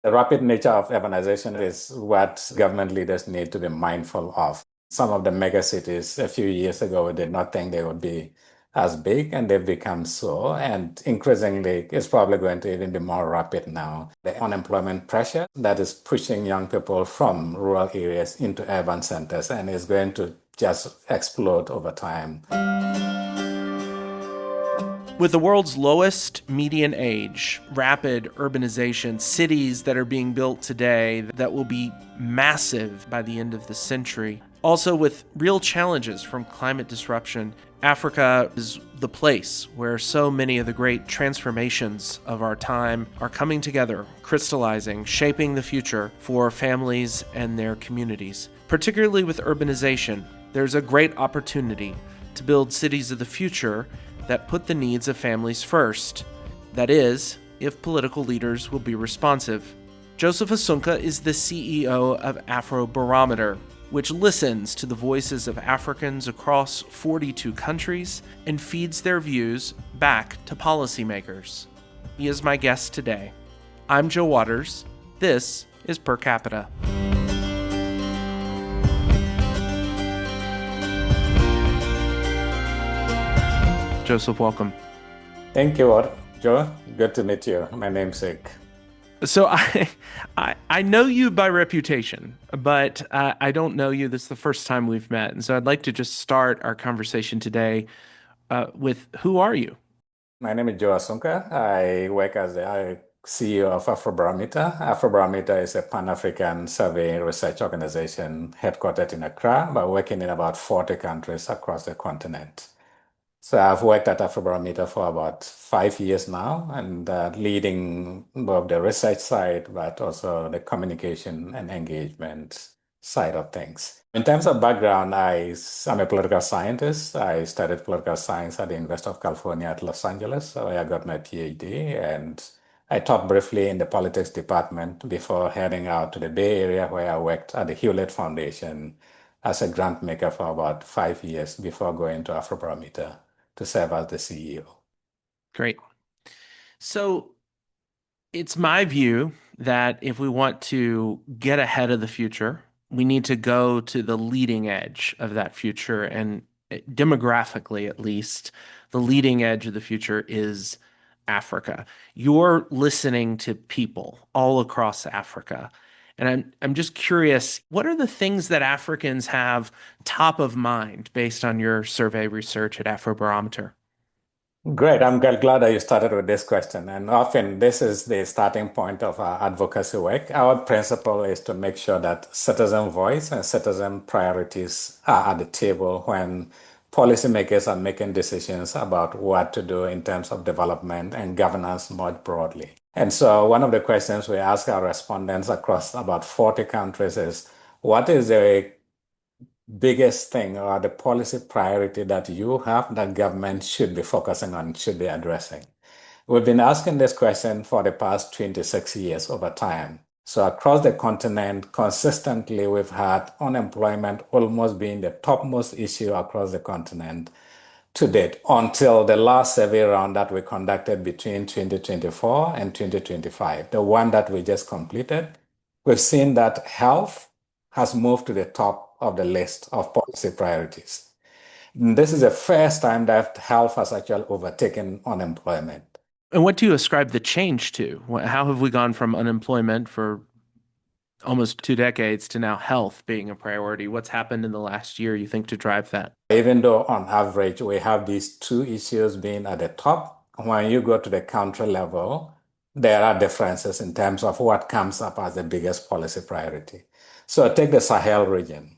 The rapid nature of urbanization is what government leaders need to be mindful of. Some of the mega cities a few years ago did not think they would be as big, and they've become so. And increasingly, it's probably going to even be more rapid now. The unemployment pressure that is pushing young people from rural areas into urban centers and is going to just explode over time. With the world's lowest median age, rapid urbanization, cities that are being built today that will be massive by the end of the century, also with real challenges from climate disruption, Africa is the place where so many of the great transformations of our time are coming together, crystallizing, shaping the future for families and their communities. Particularly with urbanization, there's a great opportunity to build cities of the future that put the needs of families first. That is, if political leaders will be responsive. Joseph Asunka is the CEO of Afrobarometer, which listens to the voices of Africans across 42 countries and feeds their views back to policymakers. He is my guest today. I'm Joe Waters. This is Per Capita. Joseph, welcome. Thank you, Joe. Good to meet you. My namesake. So I know you by reputation, but I don't know you. This is the first time we've met. And so I'd like to just start our conversation today with who are you? My name is Joe Asunka. I work as the CEO of Afrobarometer. Afrobarometer is a Pan-African survey research organization headquartered in Accra, but working in about 40 countries across the continent. So I've worked at Afrobarometer for about 5 years now, and leading both the research side, but also the communication and engagement side of things. In terms of background, I'm a political scientist. I studied political science at the University of California at Los Angeles, where I got my PhD, and I taught briefly in the politics department before heading out to the Bay Area, where I worked at the Hewlett Foundation as a grant maker for about 5 years before going to Afrobarometer to serve as the CEO. Great. So it's my view that if we want to get ahead of the future, we need to go to the leading edge of that future. And demographically, at least, the leading edge of the future is Africa. You're listening to people all across Africa. And I'm just curious, what are the things that Africans have top of mind based on your survey research at Afrobarometer? Great. I'm glad that you started with this question. And often this is the starting point of our advocacy work. Our principle is to make sure that citizen voice and citizen priorities are at the table when policymakers are making decisions about what to do in terms of development and governance more broadly. And so one of the questions we ask our respondents across about 40 countries is, what is the biggest thing or the policy priority that you have that government should be focusing on, should be addressing? We've been asking this question for the past 26 years over time. So across the continent, consistently, we've had unemployment almost being the topmost issue across the continent to date until the last survey round that we conducted between 2024 and 2025, the one that we just completed. We've seen that health has moved to the top of the list of policy priorities. This is the first time that health has actually overtaken unemployment. And what do you ascribe the change to? How have we gone from unemployment for almost 2 decades to now health being a priority? What's happened in the last year, you think, to drive that? Even though on average we have these two issues being at the top, when you go to the country level, there are differences in terms of what comes up as the biggest policy priority. So take the Sahel region.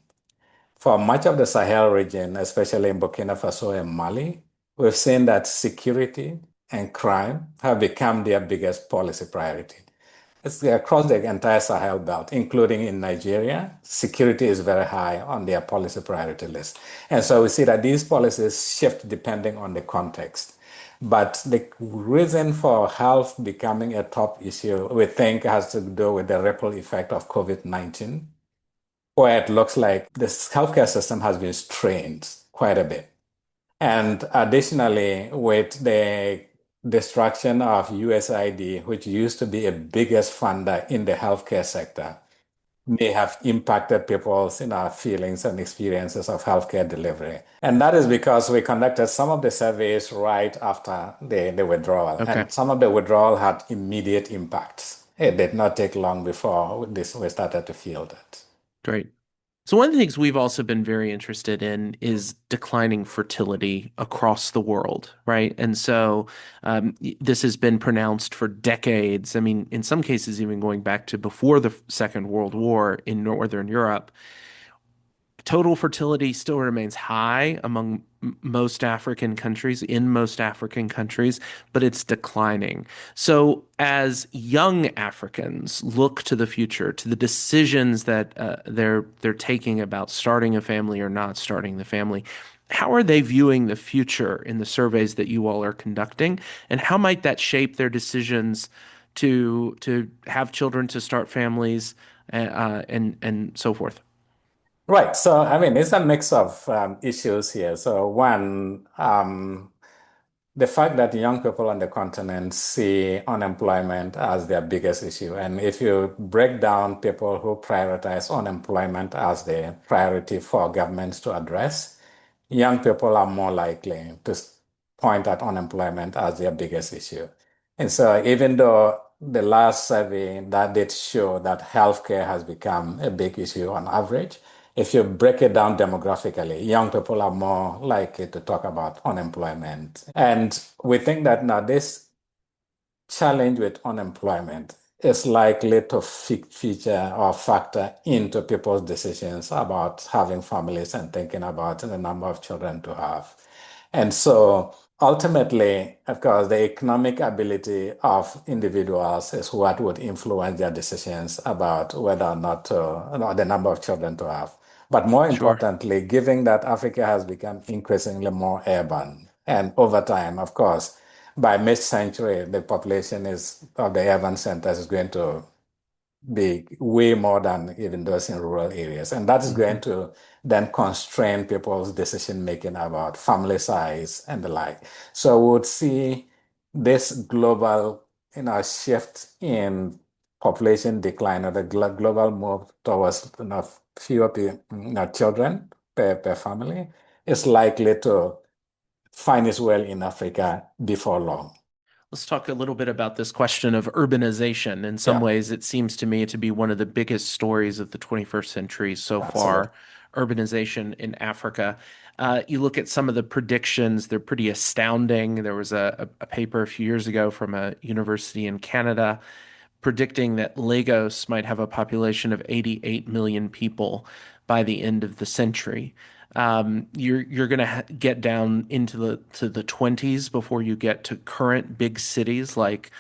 For much of the Sahel region, especially in Burkina Faso and Mali, we've seen that security and crime have become their biggest policy priority. It's across the entire Sahel belt, including in Nigeria. Security is very high on their policy priority list. And so we see that these policies shift depending on the context. But the reason for health becoming a top issue, we think, has to do with the ripple effect of COVID-19, where it looks like the healthcare system has been strained quite a bit. And additionally, with the destruction of USAID, which used to be a biggest funder in the healthcare sector, may have impacted people's feelings and experiences of healthcare delivery. And that is because we conducted some of the surveys right after the withdrawal, Okay, and some of the withdrawal had immediate impacts. It did not take long before we started to feel that. great. So, one of the things we've also been very interested in is declining fertility across the world, right? And so, this has been pronounced for decades. I mean, in some cases, even going back to before the Second World War in Northern Europe. Total fertility still remains high among most African countries, in most African countries, but it's declining. So, as young Africans look to the future, to the decisions that they're taking about starting a family or not starting the family, how are they viewing the future in the surveys that you all are conducting, and how might that shape their decisions to have children, to start families, and so forth? Right. So, I mean, it's a mix of issues here. So, one, the fact that young people on the continent see unemployment as their biggest issue. And if you break down people who prioritize unemployment as the priority for governments to address, young people are more likely to point at unemployment as their biggest issue. And so even though the last survey that did show that healthcare has become a big issue on average, if you break it down demographically, young people are more likely to talk about unemployment. And we think that now this challenge with unemployment is likely to feature or factor into people's decisions about having families and thinking about the number of children to have. And so ultimately, of course, the economic ability of individuals is what would influence their decisions about whether or not to, the number of children to have. But more Sure. importantly, given that Africa has become increasingly more urban, and over time, of course, by mid-century, the population is of the urban centers is going to be way more than even those in rural areas. And that is Hmm. going to then constrain people's decision making about family size and the like. So we would see this global, shift in population decline or the global move towards fewer children per family is likely to find its way in Africa before long. Let's talk a little bit about this question of urbanization. In some Yeah, ways, it seems to me to be one of the biggest stories of the 21st century so absolutely. far, urbanization in Africa. You look at some of the predictions, they're pretty astounding. There was a paper a few years ago from a university in Canada predicting that Lagos might have a population of 88 million people by the end of the century. You're going to get down into the 20s before you get to current big cities like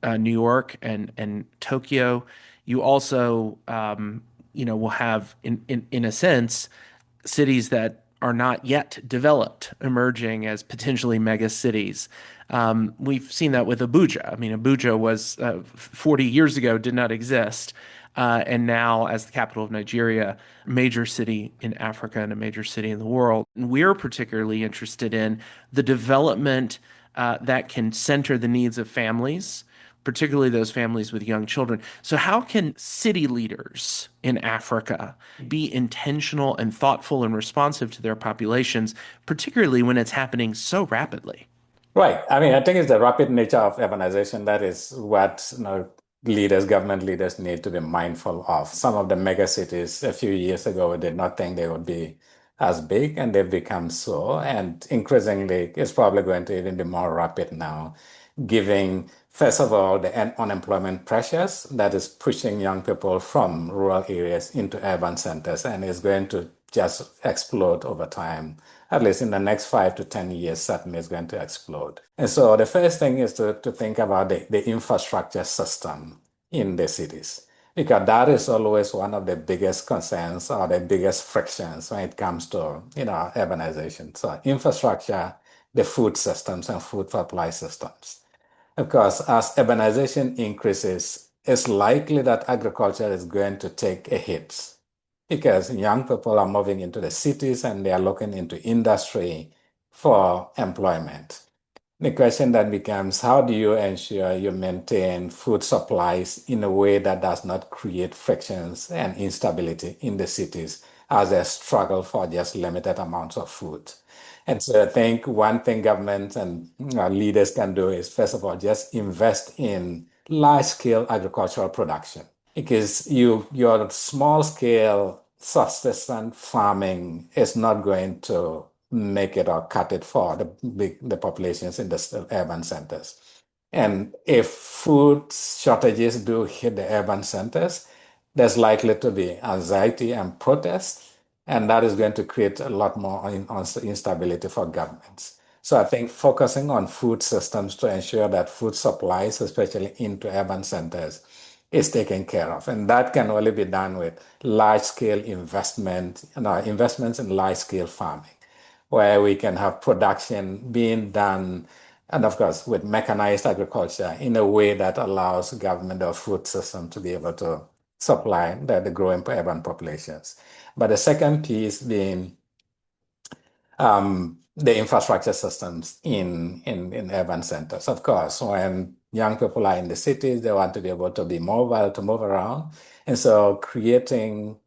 New York and Tokyo. You also will have in a sense cities that are not yet developed emerging as potentially mega cities. We've seen that with Abuja. I mean, Abuja was 40 years ago did not exist. And now, as the capital of Nigeria, major city in Africa and a major city in the world. And we're particularly interested in the development that can center the needs of families, particularly those families with young children. So, how can city leaders in Africa be intentional and thoughtful and responsive to their populations, particularly when it's happening so rapidly? Right. I mean, I think it's the rapid nature of urbanization that is what government leaders need to be mindful of. Some of the mega cities a few years ago we did not think they would be as big, and they've become so. And increasingly, it's probably going to even be more rapid now, giving, first of all, the unemployment pressures that is pushing young people from rural areas into urban centers, and is going to just explode over time. At least in the next 5 to 10 years, certainly is going to explode. And so the first thing is to think about the infrastructure system in the cities, because that is always one of the biggest concerns or the biggest frictions when it comes to, urbanization. So infrastructure, the food systems and food supply systems. Of course, as urbanization increases, it's likely that agriculture is going to take a hit because young people are moving into the cities and they are looking into industry for employment. The question then becomes, how do you ensure you maintain food supplies in a way that does not create frictions and instability in the cities as they struggle for just limited amounts of food? And so I think one thing governments and leaders can do is, first of all, just invest in large-scale agricultural production because your small scale subsistence farming is not going to make it or cut it for the populations in the urban centers. And if food shortages do hit the urban centers, there's likely to be anxiety and protest, and that is going to create a lot more instability for governments. So I think focusing on food systems to ensure that food supplies, especially into urban centers, is taken care of. And that can only be done with large scale investment, investments in large scale farming, where we can have production being done, and of course, with mechanized agriculture in a way that allows government or food system to be able to supply the growing urban populations. But the second piece being the infrastructure systems in urban centers. Of course, when young people are in the cities, they want to be able to be mobile, to move around. And so creating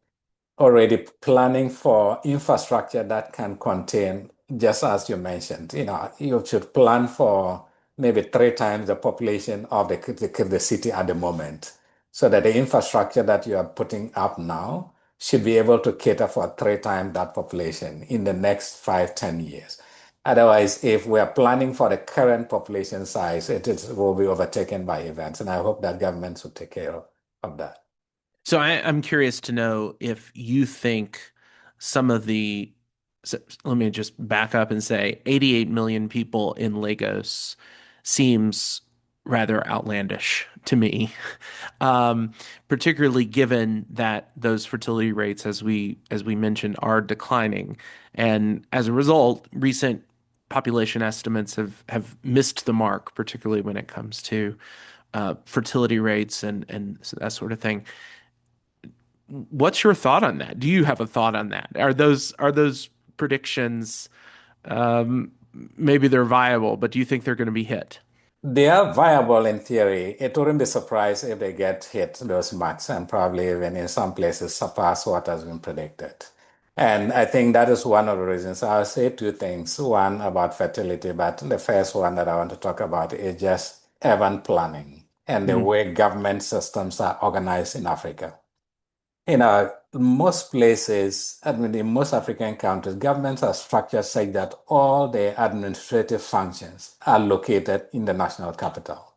already planning for infrastructure that can contain, just as you mentioned, you should plan for maybe three times the population of the city at the moment, so that the infrastructure that you are putting up now should be able to cater for three times that population in the next 5, 10 years. Otherwise, if we are planning for the current population size, will be overtaken by events. And I hope that governments will take care of that. So I'm curious to know if you think some of the, so let me just back up and say 88 million people in Lagos seems rather outlandish to me, um, particularly given that those fertility rates, as we mentioned, are declining, and as a result, recent population estimates have missed the mark, particularly when it comes to fertility rates and that sort of thing. What's your thought on that? Do you have a thought on that? Are those predictions, um, maybe they're viable, but do you think they're going to be hit? They are viable in theory. It wouldn't be surprised if they get hit those marks and probably even in some places surpass what has been predicted. And I think that is one of the reasons. I'll say two things. One about fertility, but the first one that I want to talk about is just urban planning and the Mm. way government systems are organized in Africa. Most places, I mean, in most African countries, governments are structured such that all the administrative functions are located in the national capital.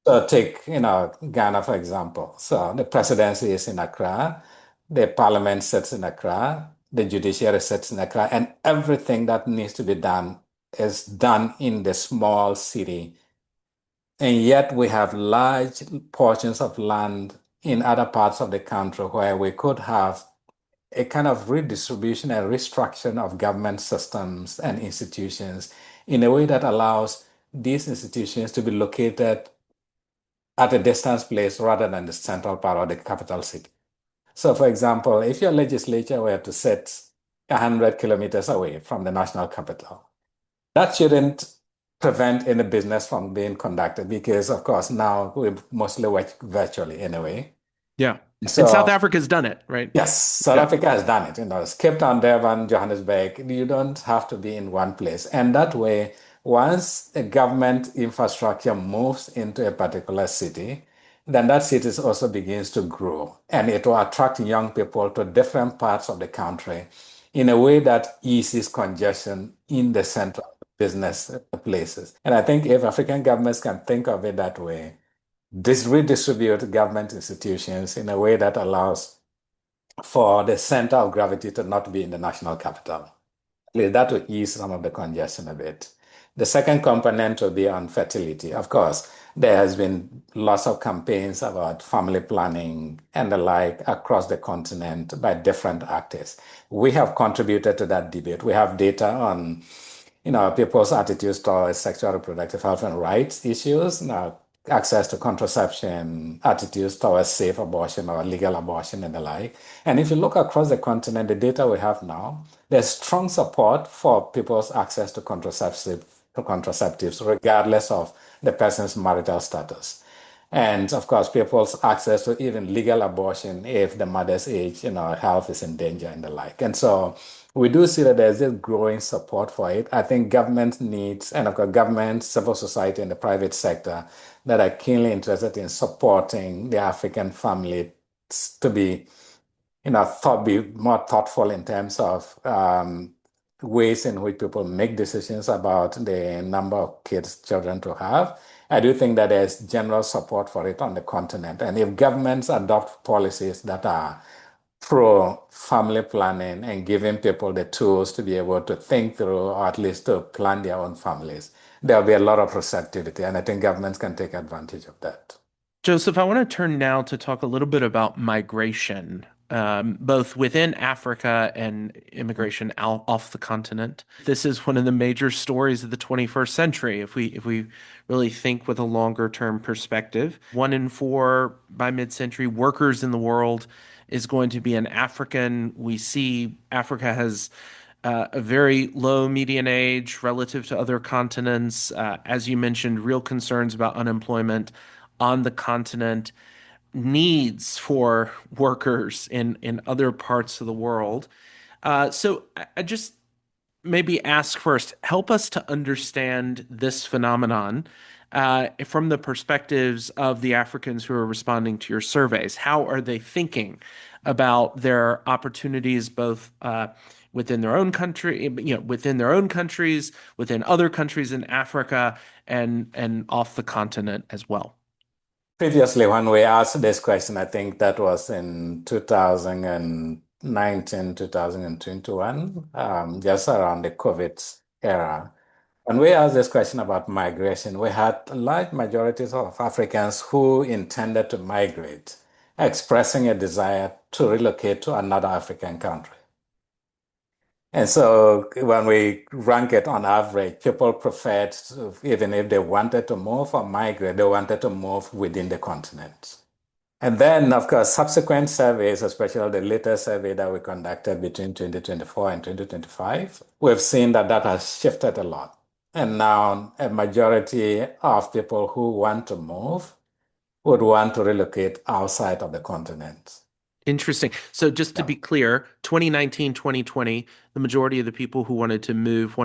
So take, Ghana, for example. So the presidency is in Accra, the parliament sits in Accra, the judiciary sits in Accra, and everything that needs to be done is done in the small city. And yet we have large portions of land in other parts of the country where we could have a kind of redistribution and restructuring of government systems and institutions in a way that allows these institutions to be located at a distance place rather than the central part of the capital city. So, for example, if your legislature were to sit 100 kilometers away from the national capital, that shouldn't prevent any business from being conducted because, of course, now we mostly work virtually anyway. Yeah. And South So Africa's done it, right? yes, South Yeah. Africa has done it. It's Cape Town, Durban, Johannesburg. You don't have to be in one place. And that way, once a government infrastructure moves into a particular city, then that city also begins to grow. And it will attract young people to different parts of the country in a way that eases congestion in the central business places. And I think if African governments can think of it that way, redistribute government institutions in a way that allows for the center of gravity to not be in the national capital. That will ease some of the congestion a bit. The second component will be on fertility. Of course, there has been lots of campaigns about family planning and the like across the continent by different actors. We have contributed to that debate. We have data on people's attitudes towards sexual reproductive health and rights issues, access to contraception, attitudes towards safe abortion or legal abortion and the like. And if you look across the continent, the data we have now, there's strong support for people's access to contraceptive contraceptives, regardless of the person's marital status. And of course, people's access to even legal abortion if the mother's age, health is in danger and the like. And so we do see that there's this growing support for it. I think government needs, and of course, government, civil society, and the private sector that are keenly interested in supporting the African family to be be more thoughtful in terms of ways in which people make decisions about the number of kids, children to have. I do think that there's general support for it on the continent. And if governments adopt policies that are pro family planning and giving people the tools to be able to think through or at least to plan their own families, there'll be a lot of receptivity. And I think governments can take advantage of that. Joseph, I want to turn now to talk a little bit about migration, both within Africa and immigration out off the continent. This is one of the major stories of the 21st century. If we really think with a longer term perspective, 1 in 4 by mid-century workers in the world is going to be an African. We see Africa has a very low median age relative to other continents. As you mentioned, real concerns about unemployment on the continent, needs for workers in other parts of the world. So I just maybe ask first, help us to understand this phenomenon from the perspectives of the Africans who are responding to your surveys. How are they thinking about their opportunities, both within their own country, within their own countries, within other countries in Africa, and off the continent as well? Previously, when we asked this question, I think that was in 2019, 2021, just around the COVID era. When we asked this question about migration, we had large majorities of Africans who intended to migrate, expressing a desire to relocate to another African country. And so when we rank it on average, people preferred, even if they wanted to move or migrate, they wanted to move within the continent. And then, of course, subsequent surveys, especially the latest survey that we conducted between 2024 and 2025, we've seen that that has shifted a lot. And now a majority of people who want to move would want to relocate outside of the continent. Interesting. So just to Yeah. be clear, 2019, 2020, the majority of the people who wanted to move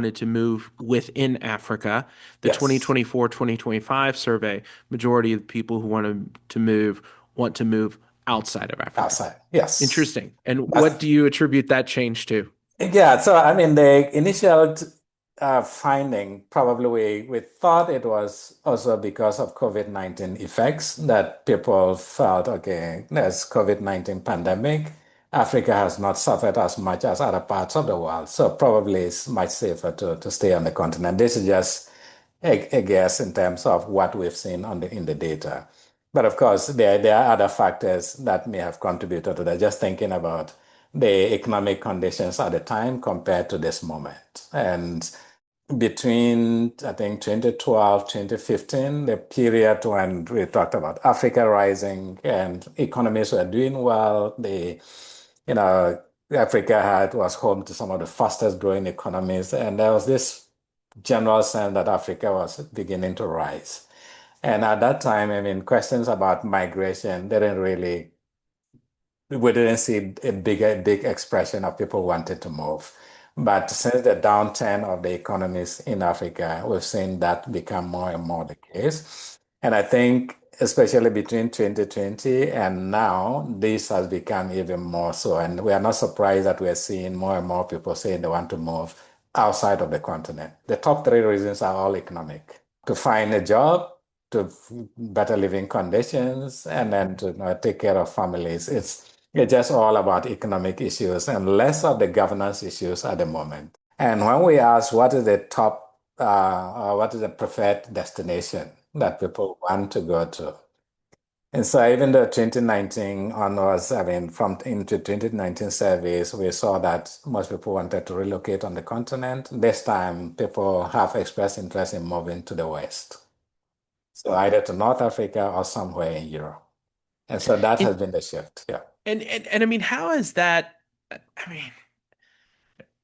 within Africa. The Yes. 2024, 2025 survey, majority of the people who wanted to move want to move outside of Africa. Outside. Yes. Interesting. And what That's do you attribute that change to? Yeah, so I mean, the initial finding probably we thought it was also because of COVID-19 effects that people felt, okay, there's COVID-19 pandemic. Africa has not suffered as much as other parts of the world, so probably it's much safer to stay on the continent. This is just a guess in terms of what we've seen in the data. But of course, there are other factors that may have contributed to that. Just thinking about the economic conditions at the time compared to this moment. And between, I think, 2012, 2015, the period when we talked about Africa rising and economies were doing well, you know, was home to some of the fastest growing economies. And there was this general sense that Africa was beginning to rise. And at that time, I mean, questions about migration didn't really we didn't see a big expression of people wanting to move. But since the downturn of the economies in Africa, we've seen that become more and more the case. And I think, especially between 2020 and now, this has become even more so. And we are not surprised that we're seeing more and more people saying they want to move outside of the continent. The top three reasons are all economic: to find a job, to better living conditions, and then to take care of families. It's just all about economic issues and less of the governance issues at the moment. And when we ask what is the what is the preferred destination that people want to go to, and so even the 2019 onwards, I mean, from into 2019 surveys, we saw that most people wanted to relocate on the continent. This time, people have expressed interest in moving to the West. So either to North Africa or somewhere in Europe. And so that has And been the shift. Yeah. and I mean, how is that? I mean,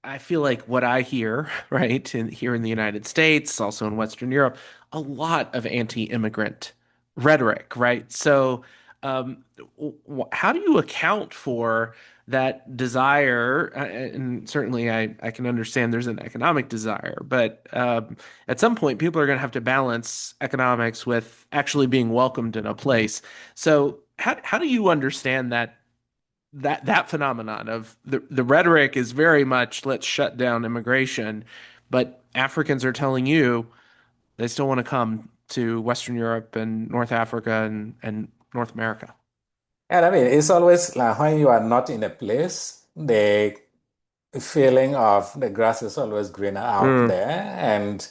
I feel like what I hear, right, here in the United States, also in Western Europe, a lot of anti-immigrant rhetoric, right? So, um, how do you account for that desire? And certainly, I can understand there's an economic desire, but at some point, people are going to have to balance economics with actually being welcomed in a place. So, how do you understand that phenomenon of the rhetoric is very much let's shut down immigration, but Africans are telling you they still want to come to Western Europe and North Africa and North America. And I mean, it's always like when you are not in a place, the feeling of the grass is always greener out Mm. there. And,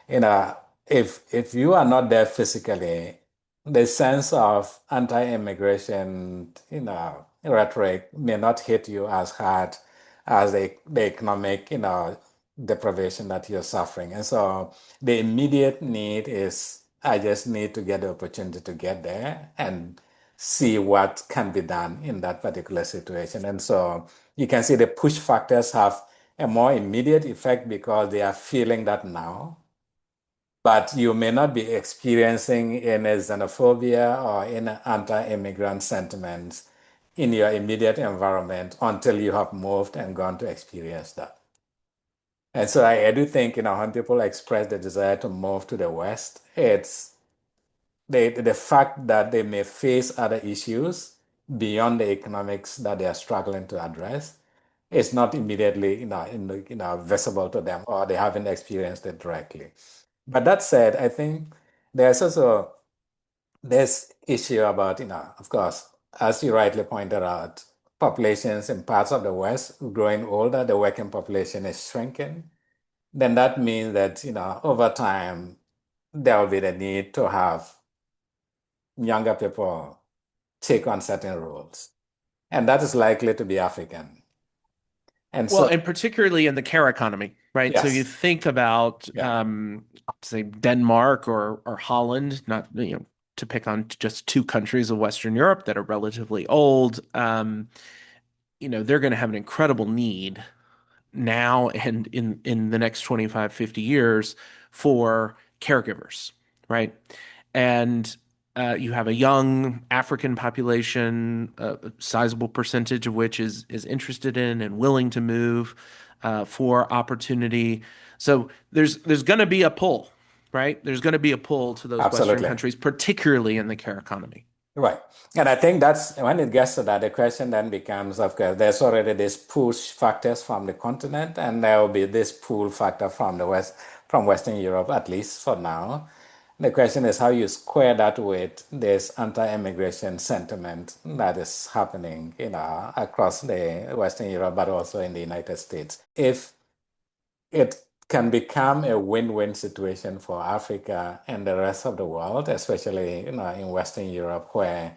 you know, if you are not there physically, the sense of anti-immigration, rhetoric may not hit you as hard as the economic, deprivation that you're suffering. And so the immediate need is I just need to get the opportunity to get there and see what can be done in that particular situation. And so you can see the push factors have a more immediate effect because they are feeling that now. But you may not be experiencing any xenophobia or any anti-immigrant sentiments in your immediate environment until you have moved and gone to experience that. And so I do think, when people express the desire to move to the West, it's the fact that they may face other issues beyond the economics that they are struggling to address is not immediately visible to them or they haven't experienced it directly. But that said, I think there's also this issue about, of course, as you rightly pointed out, populations in parts of the West growing older, the working population is shrinking. Then that means that, over time, there will be the need to have younger people take on certain roles. And that is likely to be African. And Well, so, and particularly in the care economy, right? So you yes, think about, yeah, say, Denmark or Holland, not to pick on just two countries of Western Europe that are relatively old. They're going to have an incredible need now and in the next 25, 50 years for caregivers, right? And you have a young African population, a sizable percentage of which is interested in and willing to move for opportunity. So there's going to be a pull, right? There's going to be a pull to those Western absolutely. countries, particularly in the care economy. Right. And I think that's when it gets to that, the question then becomes, of course, there's already this push factors from the continent, and there will be this pull factor from the West, from Western Europe, at least for now. The question is how you square that with this anti-immigration sentiment that is happening, across the Western Europe, but also in the United States. If it can become a win-win situation for Africa and the rest of the world, especially in Western Europe, where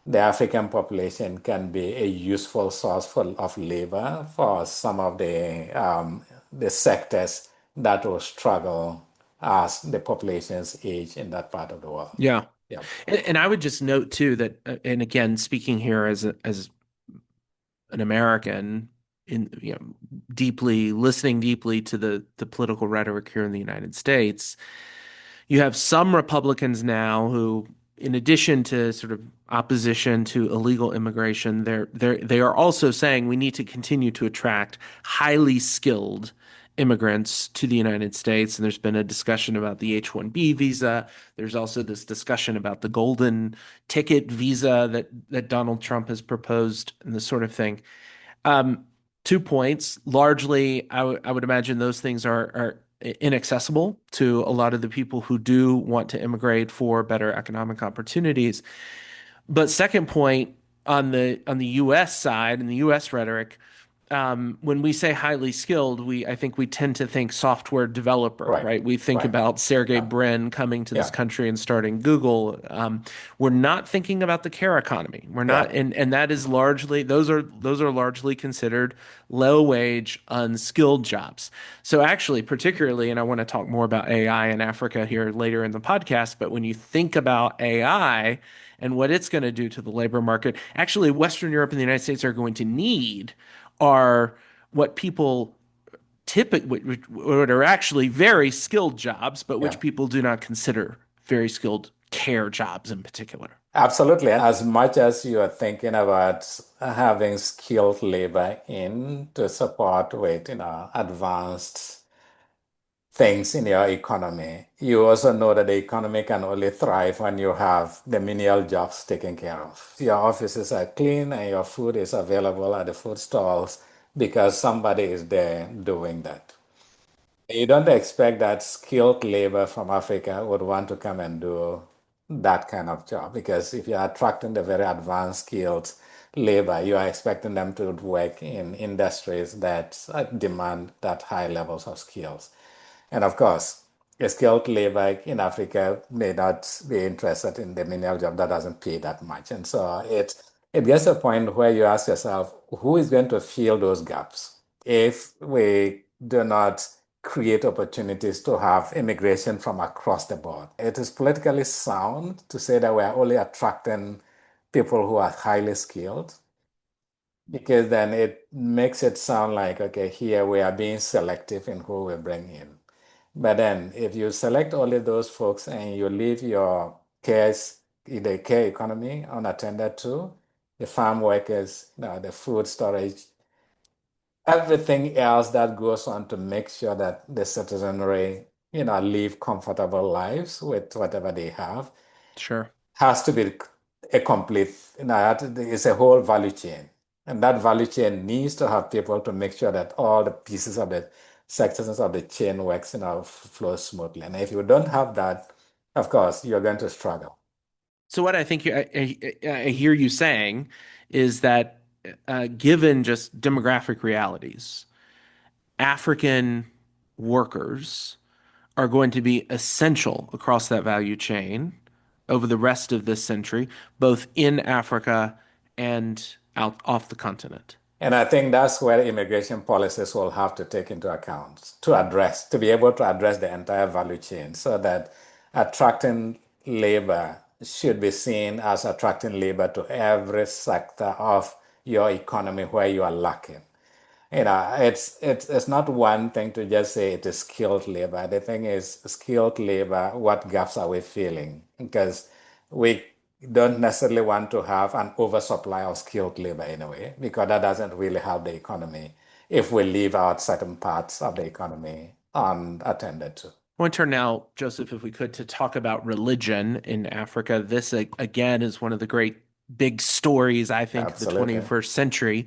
the African population can be a useful source of labor for some of the sectors that will struggle as the populations age in that part of the world. Yeah. Yeah, And I would just note too that, and again, speaking here as an American, in deeply listening deeply to the political rhetoric here in the United States, you have some Republicans now who, in addition to sort of opposition to illegal immigration, they are also saying we need to continue to attract highly skilled immigrants to the United States. And there's been a discussion about the H-1B visa. There's also this discussion about the golden ticket visa that Donald Trump has proposed and this sort of thing. Um, 2 points. Largely, I would imagine those things are inaccessible to a lot of the people who do want to immigrate for better economic opportunities. But second point, on the U.S. side and the U.S. rhetoric, when we say highly skilled, I think we tend to think software developer, right, right? We think right. about Sergey Yeah, Brin coming to this yeah, country and starting Google. We're not thinking about the care economy. We're not, yeah, and that is largely those are largely considered low wage, unskilled jobs. So actually, particularly, and I want to talk more about AI in Africa here later in the podcast, but when you think about AI and what it's going to do to the labor market, actually, Western Europe and the United States are going to need are what people what are actually very skilled jobs, but which Yeah. people do not consider very skilled care jobs in particular. Absolutely. As much as you are thinking about having skilled labor in to support with, advanced things in your economy, you also know that the economy can only thrive when you have the menial jobs taken care of. Your offices are clean and your food is available at the food stalls because somebody is there doing that. You don't expect that skilled labor from Africa would want to come and do that kind of job because if you're attracting the very advanced skilled labor, you are expecting them to work in industries that demand that high levels of skills. And of course, a skilled labor in Africa may not be interested in the menial job that doesn't pay that much. And so it gets to a point where you ask yourself, who is going to fill those gaps if we do not create opportunities to have immigration from across the board? It is politically sound to say that we are only attracting people who are highly skilled because then it makes it sound like, okay, here we are being selective in who we bring in. But then if you select only those folks and you leave your cares, the care economy unattended to, the farm workers, the food storage, everything else that goes on to make sure that the citizenry, live comfortable lives with whatever they have, Sure. has to be a complete, it's a whole value chain. And that value chain needs to have people to make sure that all the pieces of the sections of the chain works, flow smoothly. And if you don't have that, of course, you're going to struggle. So what I think I hear you saying is that given just demographic realities, African workers are going to be essential across that value chain over the rest of this century, both in Africa and out off the continent. And I think that's where immigration policies will have to take into account to be able to address the entire value chain so that attracting labor should be seen as attracting labor to every sector of your economy where you are lacking. It's not one thing to just say it is skilled labor. The thing is, skilled labor, what gaps are we filling? Because we don't necessarily want to have an oversupply of skilled labor anyway, because that doesn't really help the economy if we leave out certain parts of the economy unattended to. I want to turn now, Joseph, if we could, to talk about religion in Africa. This, again, is one of the great big stories, I think, of the Absolutely. 21st century,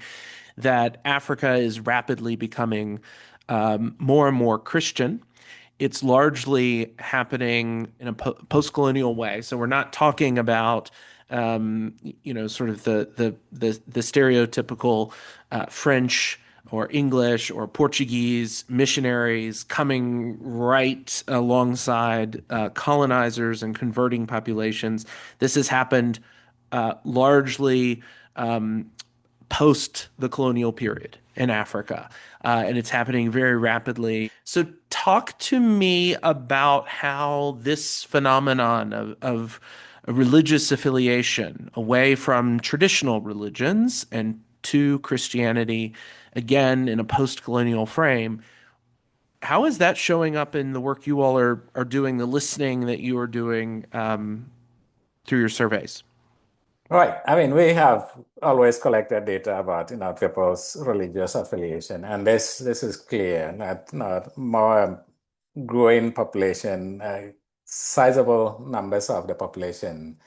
that Africa is rapidly becoming more and more Christian. It's largely happening in a post-colonial way. So we're not talking about, sort of the stereotypical French or English or Portuguese missionaries coming right alongside colonizers and converting populations. This has happened largely post the colonial period in Africa. And it's happening very rapidly. So, talk to me about how this phenomenon of religious affiliation away from traditional religions and to Christianity, again, in a post colonial frame, how is that showing up in the work you all are doing, the listening that you are doing through your surveys? Right. I mean, we have always collected data about, people's religious affiliation, and this is clear that more growing population, sizable numbers of the population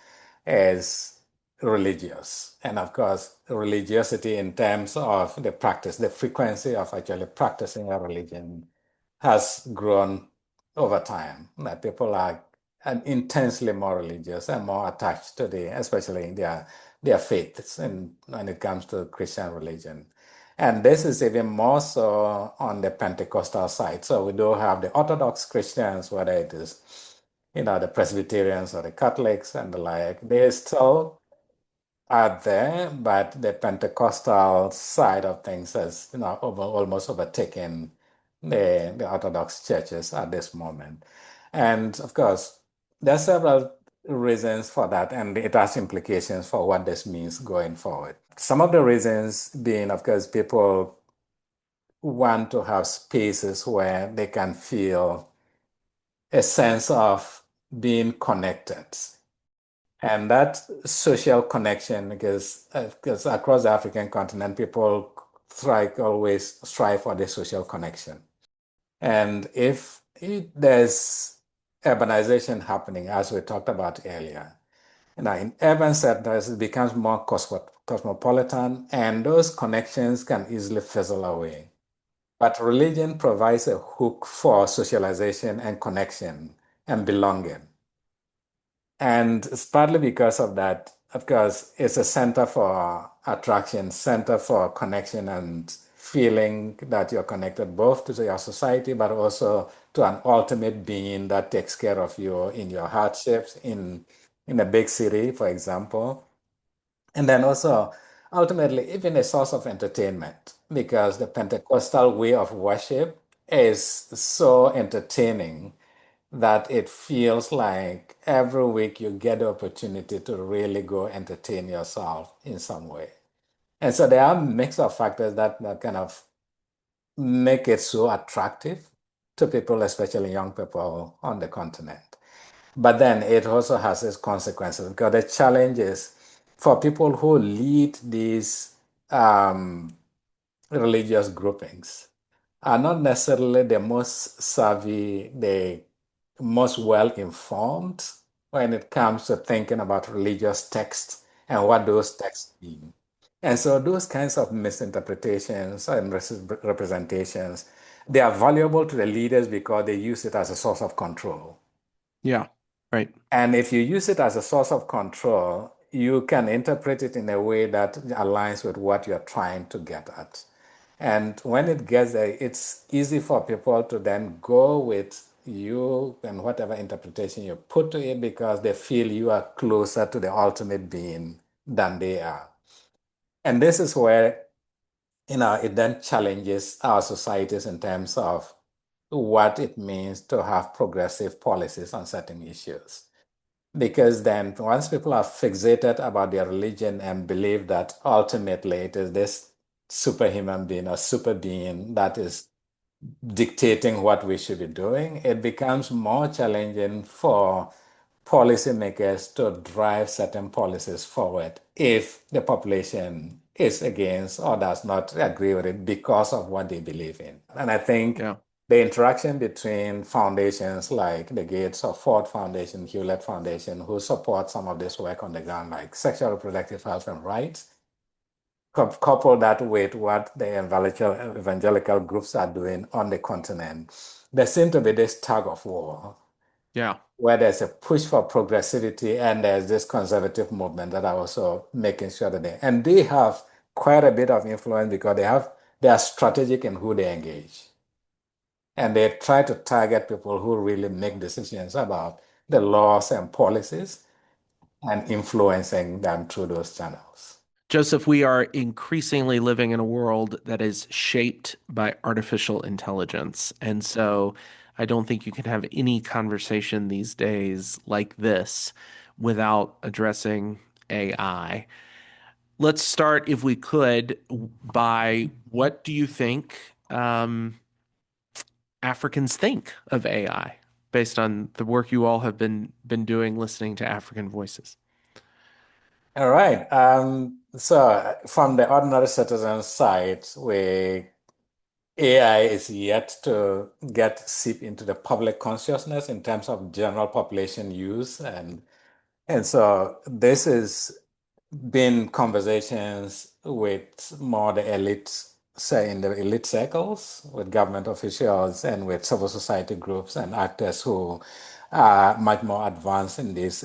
is religious. And of course, religiosity in terms of the practice, the frequency of actually practicing a religion has grown over time. That people are intensely more religious and more attached to especially their faiths and when it comes to Christian religion. And this is even more so on the Pentecostal side. So we do have the Orthodox Christians, whether it is, the Presbyterians or the Catholics and the like, they still are there, but the Pentecostal side of things has, almost overtaken the Orthodox churches at this moment. And of course, there are several reasons for that, and it has implications for what this means going forward. Some of the reasons being, of course, people want to have spaces where they can feel a sense of being connected. And that social connection, because across the African continent, people always strive for the social connection. And if there's urbanization happening, as we talked about earlier, in urban centers, it becomes more cosmopolitan, and those connections can easily fizzle away. But religion provides a hook for socialization and connection and belonging. And it's partly because of that, of course, it's a center for attraction, center for connection and feeling that you're connected both to your society, but also to an ultimate being that takes care of you in your hardships in a big city, for example. And then also, ultimately, even a source of entertainment, because the Pentecostal way of worship is so entertaining that it feels like every week you get the opportunity to really go entertain yourself in some way. And so there are a mix of factors that kind of make it so attractive to people, especially young people on the continent. But then it also has its consequences because the challenge is for people who lead these religious groupings are not necessarily the most savvy, the most well informed when it comes to thinking about religious texts and what those texts mean. And so those kinds of misinterpretations and representations, they are valuable to the leaders because they use it as a source of control. Yeah, right. And if you use it as a source of control, you can interpret it in a way that aligns with what you're trying to get at. And when it gets there, it's easy for people to then go with you and whatever interpretation you put to it because they feel you are closer to the ultimate being than they are. And this is where, it then challenges our societies in terms of what it means to have progressive policies on certain issues. Because then, once people are fixated about their religion and believe that ultimately it is this superhuman being or super being that is dictating what we should be doing, it becomes more challenging for policymakers to drive certain policies forward if the population is against or does not agree with it because of what they believe in. And I think Yeah. the interaction between foundations like the Gates or Ford Foundation, Hewlett Foundation, who support some of this work on the ground, like sexual reproductive health and rights, couple that with what the evangelical groups are doing on the continent, there seems to be this tug of war Yeah. where there's a push for progressivity and there's this conservative movement that are also making sure that and they have quite a bit of influence because they are strategic in who they engage. And they try to target people who really make decisions about the laws and policies and influencing them through those channels. Joseph, we are increasingly living in a world that is shaped by artificial intelligence. And so I don't think you can have any conversation these days like this without addressing AI. Let's start, if we could, by what do you think Africans think of AI based on the work you all have been doing listening to African voices? All right. So from the ordinary citizen side, AI is yet to get seep into the public consciousness in terms of general population use. And so this is been conversations with more the elite, say in the elite circles, with government officials and with civil society groups and actors who are much more advanced in these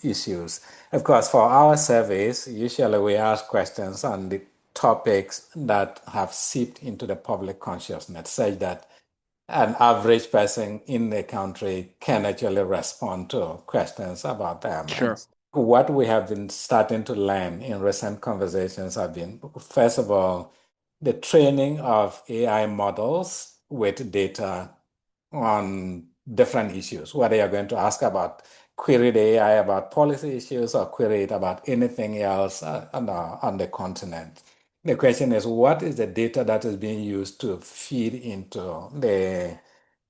issues. Of course, for our surveys, usually we ask questions on the topics that have seeped into the public consciousness, such that an average person in the country can actually respond to questions about them. And Sure. what we have been starting to learn in recent conversations have been, first of all, the training of AI models with data on different issues, whether you're going to ask about query the AI about policy issues or query it about anything else on the continent. The question is, what is the data that is being used to feed into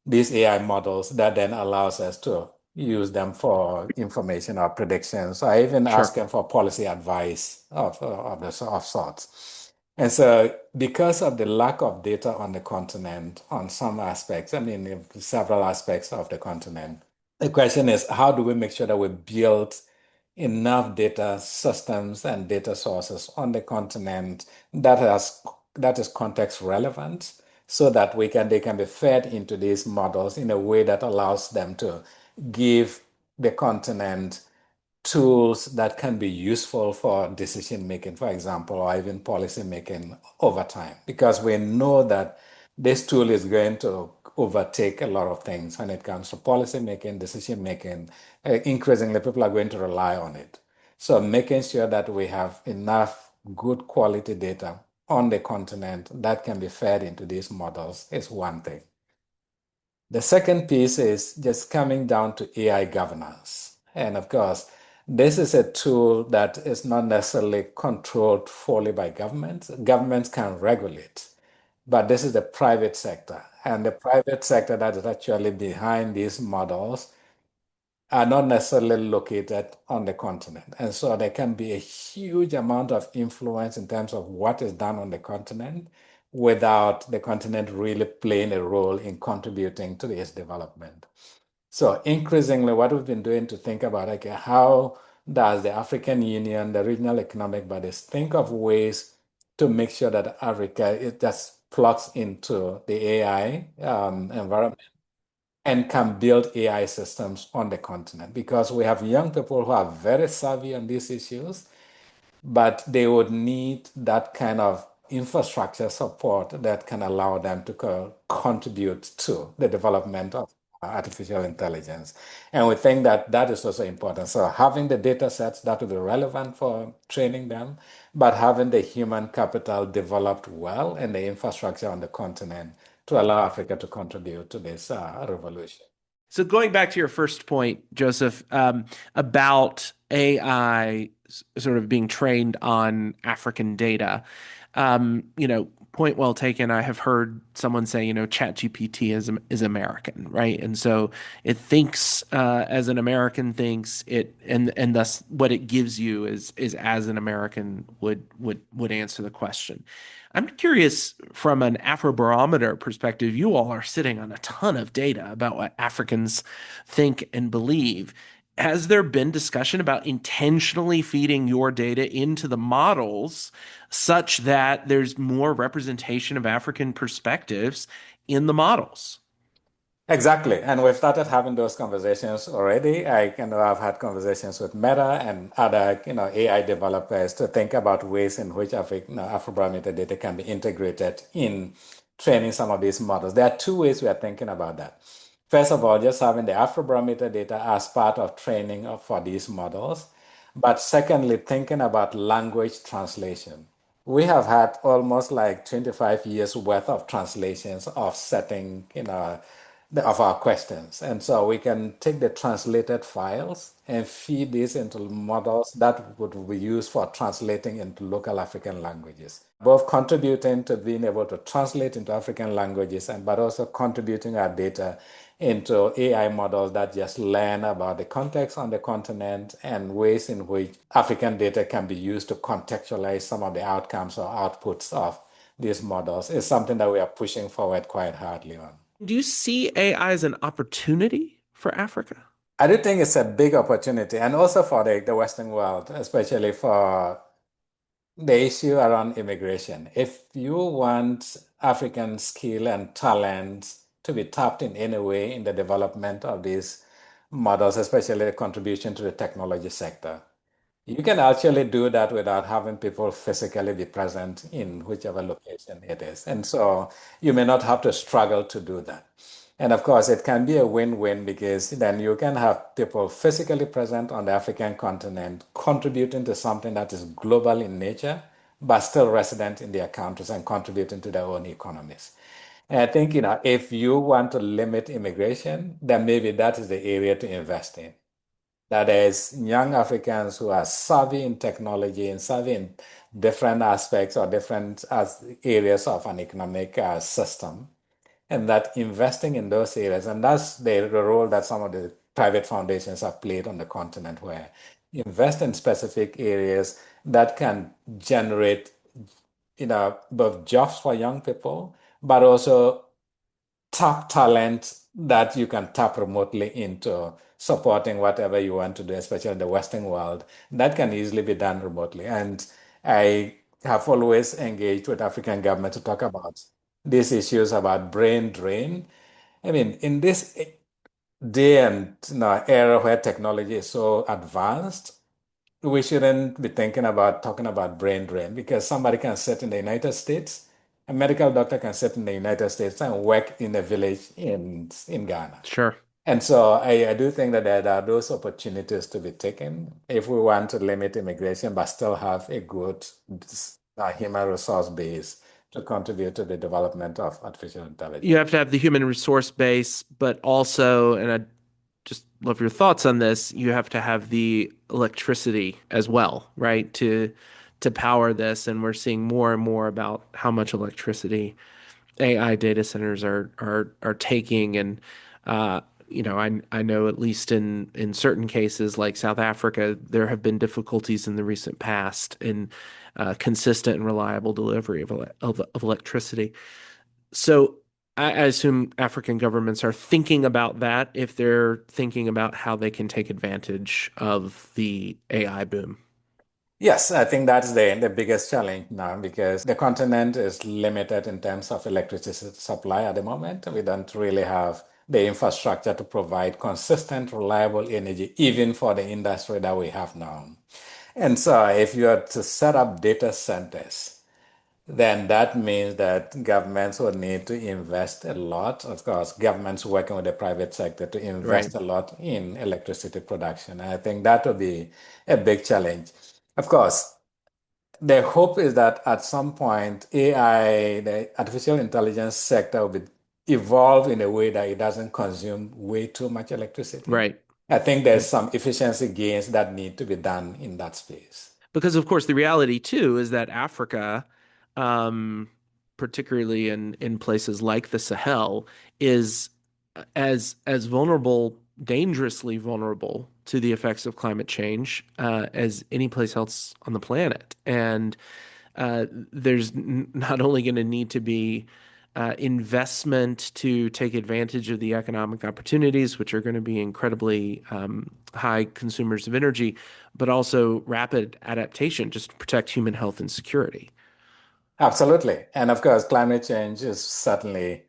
these AI models that then allows us to use them for information or predictions, or even Sure. asking for policy advice of sorts. And so, because of the lack of data on the continent, on some aspects, I mean, in several aspects of the continent, the question is, how do we make sure that we build enough data systems and data sources on the continent that is context relevant so that they can be fed into these models in a way that allows them to give the continent tools that can be useful for decision making, for example, or even policy making over time. Because we know that this tool is going to overtake a lot of things when it comes to policy making, decision making. Increasingly, people are going to rely on it. So, making sure that we have enough good quality data on the continent that can be fed into these models is one thing. The second piece is just coming down to AI governance. And of course, this is a tool that is not necessarily controlled fully by governments. Governments can regulate, but this is the private sector. And the private sector that is actually behind these models are not necessarily located on the continent. And so there can be a huge amount of influence in terms of what is done on the continent without the continent really playing a role in contributing to its development. So increasingly, what we've been doing to think about, okay, how does the African Union, the regional economic bodies, think of ways to make sure that Africa it just plugs into the AI environment and can build AI systems on the continent because we have young people who are very savvy on these issues, but they would need that kind of infrastructure support that can allow them to contribute to the development of artificial intelligence. And we think that that is also important. So having the data sets that will be relevant for training them, but having the human capital developed well and the infrastructure on the continent to allow Africa to contribute to this revolution. So going back to your first point, Joseph, about AI sort of being trained on African data, point well taken. I have heard someone say, ChatGPT is American, right? And so it thinks as an American thinks it, and thus what it gives you is as an American would answer the question. I'm curious from an Afrobarometer perspective, you all are sitting on a ton of data about what Africans think and believe. Has there been discussion about intentionally feeding your data into the models such that there's more representation of African perspectives in the models? Exactly. And we've started having those conversations already. I've had conversations with Meta and other, AI developers to think about ways in which Afrobarometer data can be integrated in training some of these models. There are two ways we are thinking about that. First of all, just having the Afrobarometer data as part of training for these models. But secondly, thinking about language translation. We have had almost like 25 years worth of translations of setting, of our questions. And so we can take the translated files and feed these into models that would be used for translating into local African languages, both contributing to being able to translate into African languages and but also contributing our data into AI models that just learn about the context on the continent and ways in which African data can be used to contextualize some of the outcomes or outputs of these models is something that we are pushing forward quite hardly on. Do you see AI as an opportunity for Africa? I do think it's a big opportunity and also for the Western world, especially for the issue around immigration. If you want African skill and talent to be tapped in any way in the development of these models, especially the contribution to the technology sector, you can actually do that without having people physically be present in whichever location it is. And so you may not have to struggle to do that. And of course, it can be a win-win because then you can have people physically present on the African continent contributing to something that is global in nature, but still resident in their countries and contributing to their own economies. And I think, if you want to limit immigration, then maybe that is the area to invest in. That is, young Africans who are savvy in technology and savvy in different aspects or different areas of an economic system, and that investing in those areas, and that's the role that some of the private foundations have played on the continent, where invest in specific areas that can generate, both jobs for young people, but also tap talent that you can tap remotely into supporting whatever you want to do, especially in the Western world. That can easily be done remotely. And I have always engaged with African government to talk about these issues about brain drain. I mean, in this day and era where technology is so advanced, we shouldn't be thinking about talking about brain drain because somebody can sit in the United States, a medical doctor can sit in the United States and work in a village in Ghana. Sure. And so I do think that there are those opportunities to be taken if we want to limit immigration but still have a good human resource base to contribute to the development of artificial You intelligence. have to have the human resource base, but also, and I just love your thoughts on this, you have to have the electricity as well, right? To power this. And we're seeing more and more about how much electricity AI data centers are taking. And I know at least in certain cases like South Africa, there have been difficulties in the recent past in consistent and reliable delivery of electricity. So I assume African governments are thinking about that if they're thinking about how they can take advantage of the AI boom. Yes, I think that's the biggest challenge now because the continent is limited in terms of electricity supply at the moment. We don't really have the infrastructure to provide consistent, reliable energy, even for the industry that we have now. And so, if you are to set up data centers, then that means that governments will need to invest a lot. Of course, governments working with the private sector to Right. invest a lot in electricity production. And I think that will be a big challenge. Of course, the hope is that at some point, AI, the artificial intelligence sector, will evolve in a way that it doesn't consume way too much electricity. Right. I think there's Right. some efficiency gains that need to be done in that space. Because of course the reality too is that Africa, um, particularly in places like the Sahel, is as vulnerable, dangerously vulnerable to the effects of climate change as any place else on the planet. And there's not only going to need to be investment to take advantage of the economic opportunities, which are going to be incredibly high consumers of energy, but also rapid adaptation just to protect human health and security. Absolutely. And of course, climate change is certainly,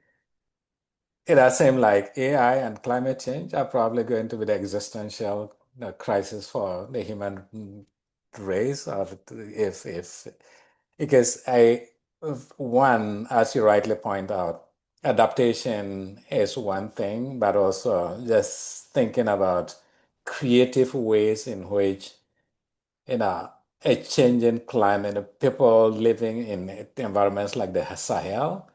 it does seem like AI and climate change are probably going to be the existential crisis for the human race, or if because one, as you rightly point out, adaptation is one thing, but also just thinking about creative ways in which, you know, a changing climate, people living in environments like the Sahel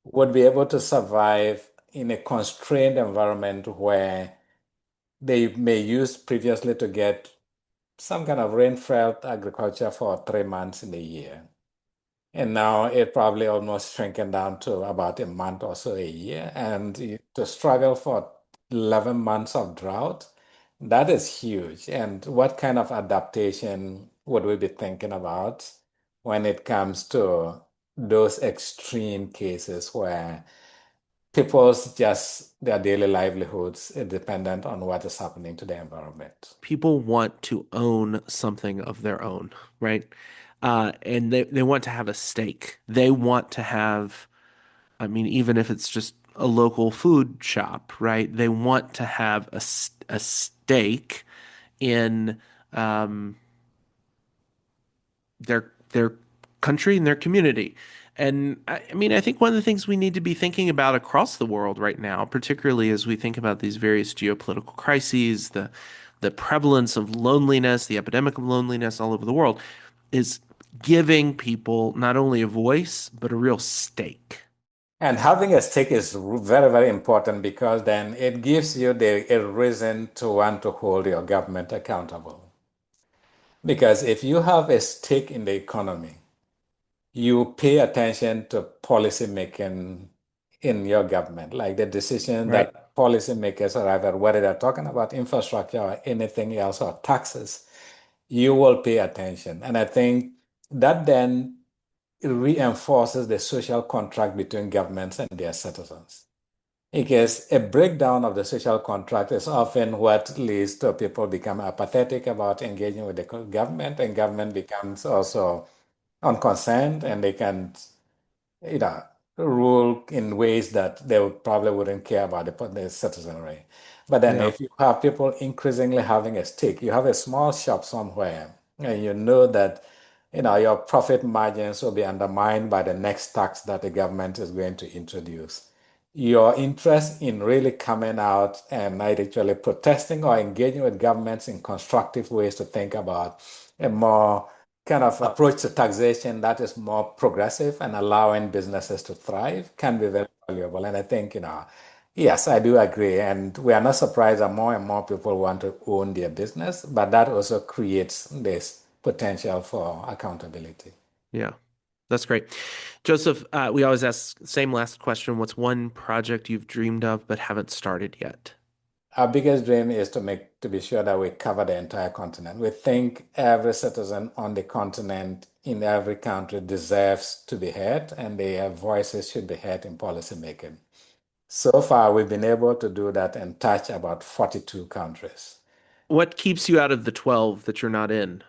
would be able to survive in a constrained environment where they may use previously to get some kind of rain-fed agriculture for 3 months in a year. And now it probably almost shrinking down to about a month or so a year. And to struggle for 11 months of drought, that is huge. And what kind of adaptation would we be thinking about when it comes to those extreme cases where people's just their daily livelihoods are dependent on what is happening to the environment? People want to own something of their own, right? And they want to have a stake. They want to have, I mean, even if it's just a local food shop, right? They want to have a stake in um, their country and their community. And I mean, I think one of the things we need to be thinking about across the world right now, particularly as we think about these various geopolitical crises, the prevalence of loneliness, the epidemic of loneliness all over the world, is giving people not only a voice, but a real stake. And having a stake is very, very important because then it gives you a reason to want to hold your government accountable. Because if you have a stake in the economy, you pay attention to policy making in your government, like the decision Right. that policymakers arrive at, whether they're talking about infrastructure or anything else or taxes, you will pay attention. And I think that then reinforces the social contract between governments and their citizens. Because a breakdown of the social contract is often what leads to people become apathetic about engaging with the government, and government becomes also unconcerned, and they can, you know, rule in ways that they would probably wouldn't care about the citizenry. But then Yeah. if you have people increasingly having a stake, you have a small shop somewhere, and you know that, your profit margins will be undermined by the next tax that the government is going to introduce. Your interest in really coming out and not actually protesting or engaging with governments in constructive ways to think about a more kind of approach to taxation that is more progressive and allowing businesses to thrive can be very valuable. And I think, yes, I do agree. And we are not surprised that more and more people want to own their business, but that also creates this potential for accountability. Yeah. That's great. Joseph, we always ask same last question. What's one project you've dreamed of but haven't started yet? Our biggest dream is to be sure that we cover the entire continent. We think every citizen on the continent in every country deserves to be heard, and their voices should be heard in policy making. So far, we've been able to do that and touch about 42 countries. What keeps you out of the 12 that you're not in?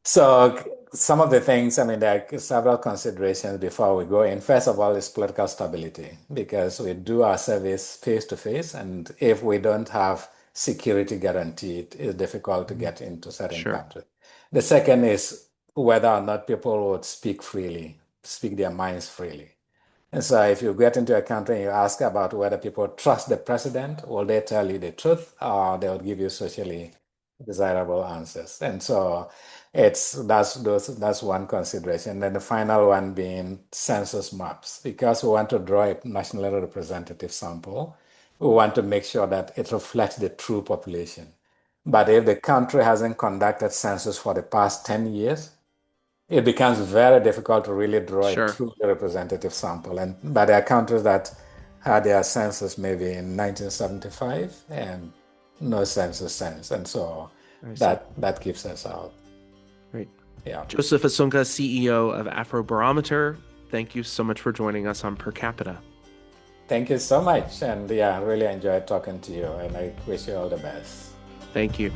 So, some of the things, I mean, there are several considerations before we go in. First of all, is political stability, because we do our service face to face, and if we don't have security guaranteed, it's difficult to Mhm. get into certain Sure. countries. The second is whether or not people would speak freely, speak their minds freely. And so if you get into a country and you ask about whether people trust the president, will they tell you the truth or they'll give you socially desirable answers? And so that's one consideration. Then the final one being census maps, because we want to draw a nationally representative sample. We want to make sure that it reflects the true population. But if the country hasn't conducted census for the past 10 years, it becomes very difficult to really draw a Sure. truly representative sample. And but there are countries that had their census maybe in 1975 and no census since, and so I see. that keeps us out. Great. Yeah. Joseph Asunka, CEO of Afrobarometer, thank you so much for joining us on Per Capita. Thank you so much, and yeah, I really enjoyed talking to you, and I wish you all the best. Thank you.